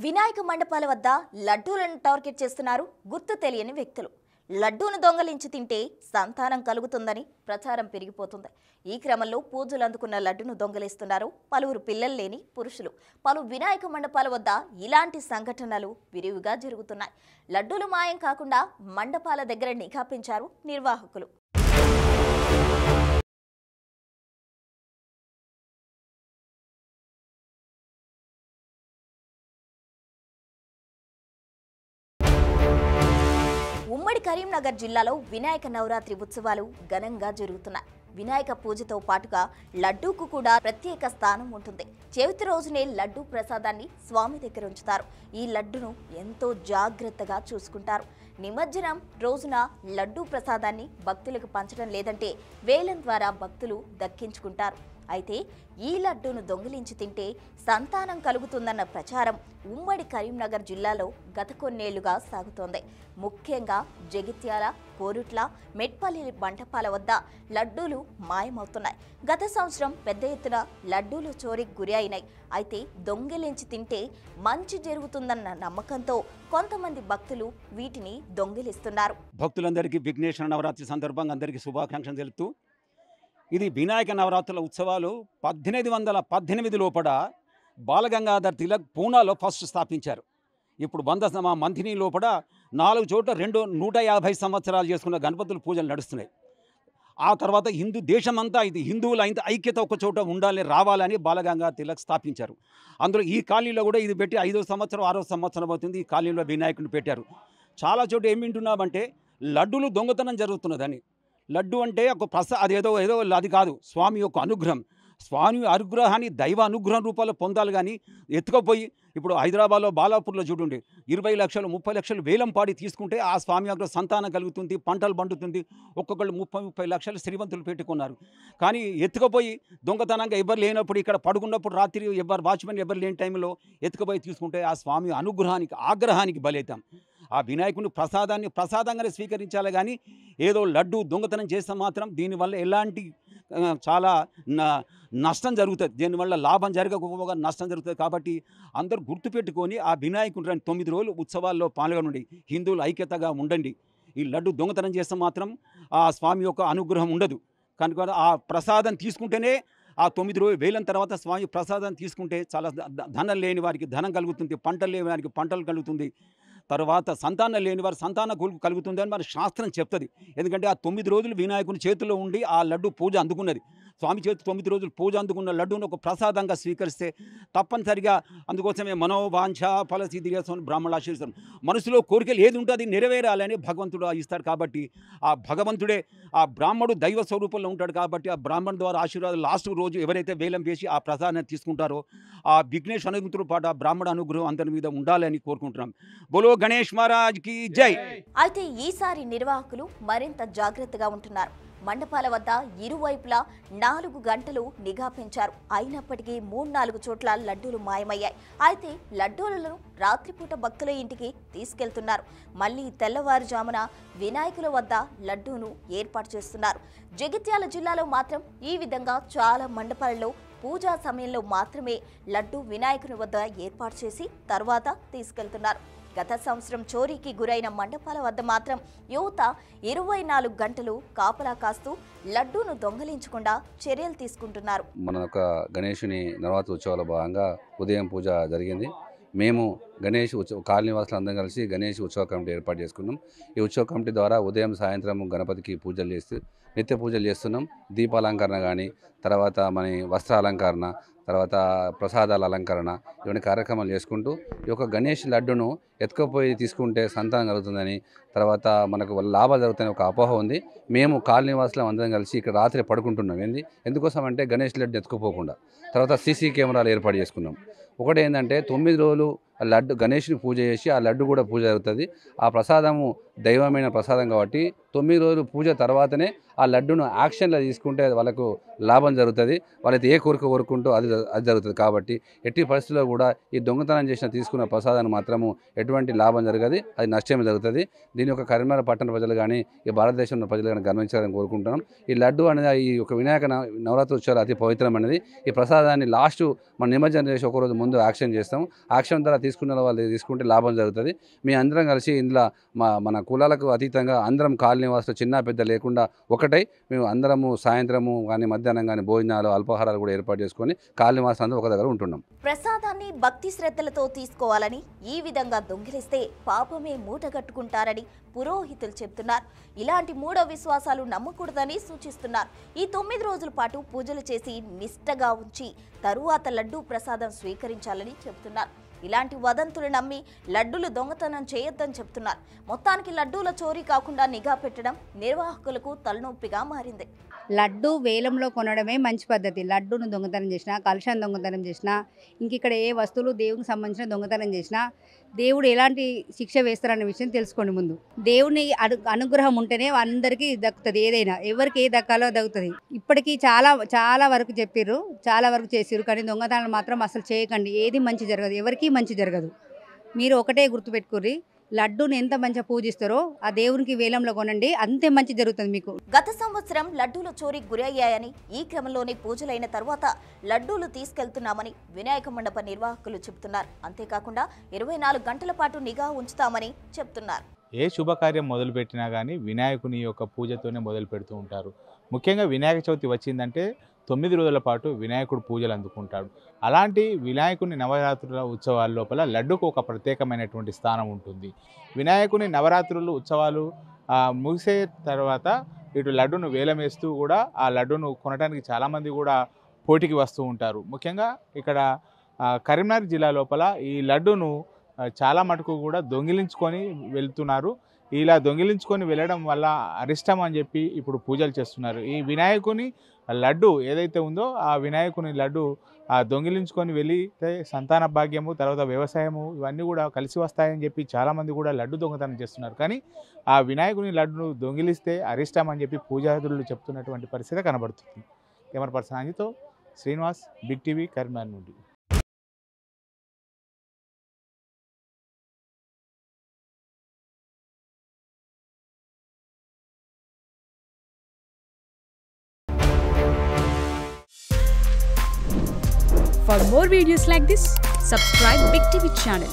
వినాయక మండపాల వద్ద లడ్డూలను టార్గెట్ చేస్తున్నారు గుర్తు తెలియని వ్యక్తులు. లడ్డూను దొంగలించి తింటే సంతానం కలుగుతుందని ప్రచారం పెరిగిపోతుంది. ఈ క్రమంలో పూజలు అందుకున్న లడ్డును దొంగలిస్తున్నారు పలువురు పిల్లలు లేని పురుషులు. పలు వినాయక మండపాల వద్ద ఇలాంటి సంఘటనలు విరివిగా జరుగుతున్నాయి. లడ్డూలు మాయం కాకుండా మండపాల దగ్గర నిఘా పెంచారు నిర్వాహకులు. ఉమ్మడి కరీంనగర్ జిల్లాలో వినాయక నవరాత్రి ఉత్సవాలు ఘనంగా జరుగుతున్నాయి. వినాయక పూజతో పాటుగా లడ్డూకు కూడా ప్రత్యేక స్థానం ఉంటుంది. చవితి రోజునే లడ్డూ ప్రసాదాన్ని స్వామి దగ్గర ఉంచుతారు. ఈ లడ్డును ఎంతో జాగ్రత్తగా చూసుకుంటారు. నిమజ్జనం రోజున లడ్డూ ప్రసాదాన్ని భక్తులకు పంచడం లేదంటే వేలం ద్వారా భక్తులు దక్కించుకుంటారు. అయితే ఈ లడ్డూను దొంగిలించి తింటే సంతానం కలుగుతుందన్న ప్రచారం ఉమ్మడి కరీంనగర్ జిల్లాలో గత కొన్నేళ్లుగా సాగుతోంది. ముఖ్యంగా జగిత్యాల, కోరుట్ల, మెట్పల్లి మంటపాల వద్ద లడ్డూలు మాయమవుతున్నాయి. గత సంవత్సరం పెద్ద ఎత్తున లడ్డూలు చోరీకి గురి అయినాయి. అయితే దొంగిలించి తింటే మంచి జరుగుతుందన్న నమ్మకంతో కొంతమంది భక్తులు వీటిని దొంగిలిస్తున్నారు. భక్తులందరికీ విఘ్నేశ్వర నవరాత్రి సందర్భంగా అందరికీ శుభాకాంక్షలు తెలుపుతూ, ఇది వినాయక నవరాత్రుల ఉత్సవాలు 1818 లోపల బాలగంగాధర్ తిలక్ పూనాలో ఫస్ట్ స్థాపించారు. ఇప్పుడు 100 మంథిని లోపల 4 చోట్ల 150 సంవత్సరాలు చేసుకున్న గణపతుల పూజలు నడుస్తున్నాయి. ఆ తర్వాత దేశమంతా ఇది హిందువుల ఐక్యత ఒక చోట ఉండాలి, రావాలని బాలగంగాధర్ తిలక్ స్థాపించారు. అందులో ఈ కాలనీలో కూడా ఇది పెట్టి 5వ సంవత్సరం 6వ సంవత్సరం అవుతుంది. ఈ కాలనీలో వినాయకుడిని పెట్టారు. చాలా చోట ఏం వింటున్నామంటే లడ్డూలు దొంగతనం జరుగుతున్నదని. లడ్డు అంటే ఒక అదేదో అది కాదు, స్వామి యొక్క అనుగ్రహం. స్వామి అనుగ్రహాన్ని దైవ అనుగ్రహం రూపాల్లో పొందాలి. కానీ ఎత్తుకపోయి ఇప్పుడు హైదరాబాద్లో బాలాపూర్లో చూడండి, 20 లక్షలు 30 లక్షలు వేలం పాడి తీసుకుంటే ఆ స్వామి యొక్క సంతానం కలుగుతుంది, పంటలు పండుతుంది. ఒక్కొక్కళ్ళు 30 లక్షలు శ్రీమంతులు పెట్టుకున్నారు. కానీ ఎత్తుకపోయి దొంగతనంగా ఎవరు లేనప్పుడు, ఇక్కడ పడుకున్నప్పుడు రాత్రి వాచ్మెన్ ఎవరు లేని టైంలో ఎత్తుకపోయి తీసుకుంటే ఆ స్వామి అనుగ్రహానికి ఆగ్రహానికి బలైతాం. ఆ వినాయకుని ప్రసాదంగానే స్వీకరించాలి. కానీ ఏదో లడ్డు దొంగతనం చేస్తే మాత్రం దీనివల్ల ఎలాంటి చాలా నష్టం జరుగుతుంది. దీనివల్ల లాభం జరగకపోగా నష్టం జరుగుతుంది. కాబట్టి అందరూ గుర్తుపెట్టుకొని ఆ వినాయకుని 9 రోజులు ఉత్సవాల్లో పాల్గొనండి. హిందువులు ఐక్యతగా ఉండండి. ఈ లడ్డు దొంగతనం చేస్తే మాత్రం ఆ స్వామి యొక్క అనుగ్రహం ఉండదు. కనుక ఆ ప్రసాదం తీసుకుంటేనే ఆ 9 రోజులు వేలం తర్వాత స్వామి ప్రసాదం తీసుకుంటే చాలా ధనం లేని వారికి ధనం కలుగుతుంది, పంటలు లేని వారికి పంటలు కలుగుతుంది, తర్వాత సంతానం లేని వారు సంతాన కలుగుతుంది అని మన శాస్త్రం చెప్తుంది. ఎందుకంటే ఆ 9 రోజులు వినాయకుని చేతిలో ఉండి ఆ లడ్డు పూజ అందుకున్నది. స్వామి చేతి 9 రోజులు పూజ అందుకున్న లడ్డూను ఒక ప్రసాదంగా స్వీకరిస్తే తప్పనిసరిగా అందుకోసమే మనోవాంఛ ఫలసిద్ధిరసం బ్రాహ్మణ ఆశీర్వదిస్తాం. మనసులో కోరికలు ఏది ఉంటే అది నెరవేరాలని భగవంతుడు ఇస్తాడు. కాబట్టి ఆ భగవంతుడే ఆ బ్రాహ్మడు దైవ స్వరూపంలో ఉంటాడు. కాబట్టి ఆ బ్రాహ్మణుడు ద్వారా ఆశీర్వాదం లాస్ట్ రోజు ఎవరైతే వేలం వేసి ఆ ప్రసాదాన్ని తీసుకుంటారో ఆ విఘ్నేష్ అనుగ్రహంతో పాటు ఆ బ్రాహ్మణ అనుగ్రహం అందరి మీద ఉండాలని కోరుకుంటున్నాం. బోలో గణేష్ మహారాజ్ కి జై. అయితే ఈసారి నిర్వాహకులు మరింత జాగ్రత్తగా ఉంటున్నారు. మండపాల వద్ద ఇరువైపులా 4 గంటలు నిఘా పెంచారు. అయినప్పటికీ 3-4 చోట్ల లడ్డూలు మాయమయ్యాయి. అయితే లడ్డూలను రాత్రిపూట భక్తుల ఇంటికి తీసుకెళ్తున్నారు. మళ్లీ తెల్లవారుజామున వినాయకుల వద్ద లడ్డూను ఏర్పాటు చేస్తున్నారు. జగిత్యాల జిల్లాలో మాత్రం ఈ విధంగా చాలా మండపాలలో పూజా సమయంలో మాత్రమే లడ్డూ వినాయకుని వద్ద ఏర్పాటు చేసి తర్వాత తీసుకెళ్తున్నారు. గత సంవత్సరం చోరీకి గురైన మండపాల వద్ద మాత్రం యువత 24 గంటలు కాపలా కాస్తూ లడ్డూను దొంగలించకుండా చర్యలు తీసుకుంటున్నారు. మన ఒక గణేషుని నవరాత్రి ఉత్సవాల భాగంగా ఉదయం పూజ జరిగింది. మేము గణేష్ కాలనీ వాసులు అందరం కలిసి గణేష్ ఉత్సవ కమిటీ ఏర్పాటు చేసుకున్నాం. ఈ ఉత్సవ కమిటీ ద్వారా ఉదయం సాయంత్రం గణపతికి పూజలు చేస్తూ నిత్య పూజలు చేస్తున్నాం. దీపాలంకరణ కానీ, తర్వాత మన వస్త్రాలంకరణ, తర్వాత ప్రసాదాల అలంకరణ, ఇవన్నీ కార్యక్రమాలు చేసుకుంటూ ఈ యొక్క గణేష్ లడ్డును ఎత్తుకుపోయి తీసుకుంటే సంతానం కలుగుతుందని, తర్వాత మనకు లాభాలు జరుగుతాయని ఒక అపోహ ఉంది. మేము కాలనీ వాసులు అందరం కలిసి ఇక్కడ రాత్రి పడుకుంటున్నాం. ఎందుకోసం అంటే గణేష్ లడ్డు ఎత్తుకుపోకుండా. తర్వాత సీసీ కెమెరాలు ఏర్పాటు చేసుకున్నాం. ఒకటి ఏంటంటే 9 రోజులు లడ్డు గణేష్ని పూజ చేసి ఆ లడ్డు కూడా పూజ జరుగుతుంది. ఆ ప్రసాదము దైవమైన ప్రసాదం కాబట్టి 9 రోజులు పూజ తర్వాతనే ఆ లడ్డును యాక్షన్లో తీసుకుంటే వాళ్ళకు లాభం జరుగుతుంది. వాళ్ళైతే ఏ కోరిక కోరుకుంటూ అది జరుగుతుంది. కాబట్టి ఎట్టి పరిస్థితుల్లో కూడా ఈ దొంగతనం చేసిన తీసుకున్న ప్రసాదాన్ని మాత్రము ఎటువంటి లాభం జరగదు, అది నష్టమే జరుగుతుంది. దీని యొక్క కరీంనగర్ పట్టణ ప్రజలు కానీ ఈ భారతదేశంలో ప్రజలు కానీ గమనించాలని కోరుకుంటున్నాం. ఈ లడ్డు అనేది ఈ యొక్క వినాయక నవరాత్రి ఉత్సవాలు అతి పవిత్రమైనది. ఈ ప్రసాదాన్ని లాస్ట్ మన నిమజ్జనం చేసి ఒకరోజు ముందు యాక్షన్ చేస్తాం. యాక్షన్ తర్వాత తీసుకున్న వాళ్ళు తీసుకుంటే లాభం జరుగుతుంది. మీ అందరం కలిసి ఇందులో మన కులాలకు అతీతంగా అందరం కాలనీ వాసులు చిన్న పెద్ద లేకుండా ఒకటై మేము అందరము సాయంత్రము కానీ మధ్యాహ్నం కానీ భోజనాలు అల్పాహారాలు కూడా ఏర్పాటు చేసుకొని కాలనీ వాసులు అందరూ ఒక దగ్గర ఉంటున్నాం. ప్రసాదాన్ని భక్తి శ్రద్ధలతో తీసుకోవాలని, ఈ విధంగా దొంగిలిస్తే పాపమే మూటగట్టుకుంటారని పురోహితులు చెబుతున్నారు. ఇలాంటి మూఢ విశ్వాసాలు నమ్మకూడదని సూచిస్తున్నారు. ఈ 9 రోజుల పాటు పూజలు చేసి నిష్టగా ఉంచి తరువాత లడ్డూ ప్రసాదం స్వీకరించాలని చెబుతున్నారు. ఇలాంటి వదంతులు నమ్మి లడ్డూలు దొంగతనం చేయొద్దని చెబుతున్నారు. మొత్తానికి లడ్డూల చోరీ కాకుండా నిఘా పెట్టడం నిర్వాహకులకు తలనొప్పిగా మారింది. లడ్డు వేలంలో కొనడమే మంచి పద్ధతి. లడ్డూను దొంగతనం చేసినా, కలశాన్ని దొంగతనం చేసినా, ఇంక ఇక్కడ ఏ వస్తువులు దేవునికి సంబంధించిన దొంగతనం చేసినా దేవుడు ఎలాంటి శిక్ష వేస్తారన్న విషయం తెలుసుకోండి. ముందు దేవుని అనుగ్రహం ఉంటేనే అందరికీ దక్కుతుంది. ఏదైనా ఎవరికి ఏ దక్కాలో దక్కుతుంది. ఇప్పటికీ చాలా వరకు చెప్పిర్రు, చాలా వరకు చేసిర్రు, కానీ దొంగతనాలు మాత్రం అసలు చేయకండి. ఏది మంచి జరగదు, ఎవరికీ మంచి జరగదు. మీరు ఒకటే గుర్తుపెట్టుకోర్రి, లడ్డూని ఎంత మంచిగా పూజిస్తారో ఆ దేవునికి వేలంలో కొనండి, అంతే మంచి జరుగుతుంది మీకు. గత సంవత్సరం లడ్డూల చోరీకి గురయ్యాయని, ఈ క్రమంలోనే పూజలైన తర్వాత లడ్డూలు తీసుకెళ్తున్నామని వినాయక మండప నిర్వాహకులు చెబుతున్నారు. అంతేకాకుండా 24 గంటల పాటు నిఘా ఉంచుతామని చెప్తున్నారు. ఏ శుభకార్యం మొదలుపెట్టినా కానీ వినాయకుని యొక్క పూజతోనే మొదలు పెడుతూ ఉంటారు. ముఖ్యంగా వినాయక చవితి వచ్చిందంటే 9 రోజుల పాటు వినాయకుడు పూజలు అందుకుంటాడు. అలాంటి వినాయకుని నవరాత్రుల ఉత్సవాల లోపల లడ్డుకు ఒక ప్రత్యేకమైనటువంటి స్థానం ఉంటుంది. వినాయకుని నవరాత్రులు ఉత్సవాలు ముగిసే తర్వాత ఇటు లడ్డును వేలం వేస్తూ కూడా ఆ లడ్డును కొనడానికి చాలామంది కూడా పోటీకి వస్తూ ఉంటారు. ముఖ్యంగా ఇక్కడ కరీంనగర్ జిల్లా లోపల ఈ లడ్డును చాలా మటుకు కూడా దొంగిలించుకొని వెళ్తున్నారు. ఇలా దొంగిలించుకొని వెళ్ళడం వల్ల అరిష్టం అని చెప్పి ఇప్పుడు పూజలు చేస్తున్నారు. ఈ వినాయకుని లడ్డు ఏదైతే ఉందో ఆ వినాయకుని లడ్డు దొంగిలించుకొని వెళితే సంతాన భాగ్యము, తర్వాత వ్యవసాయము ఇవన్నీ కూడా కలిసి వస్తాయని చెప్పి చాలామంది కూడా లడ్డు దొంగతనం చేస్తున్నారు. కానీ ఆ వినాయకుని లడ్డును దొంగిలిస్తే అరిష్టం అని చెప్పి పూజారులు చెప్తున్నటువంటి పరిస్థితి కనబడుతుంది. కెమెరా పర్సన్ అంజితో శ్రీనివాస్, బిగ్ టీవీ, కరీంనగర్ నుండి. For more videos like this, subscribe Big TV channel.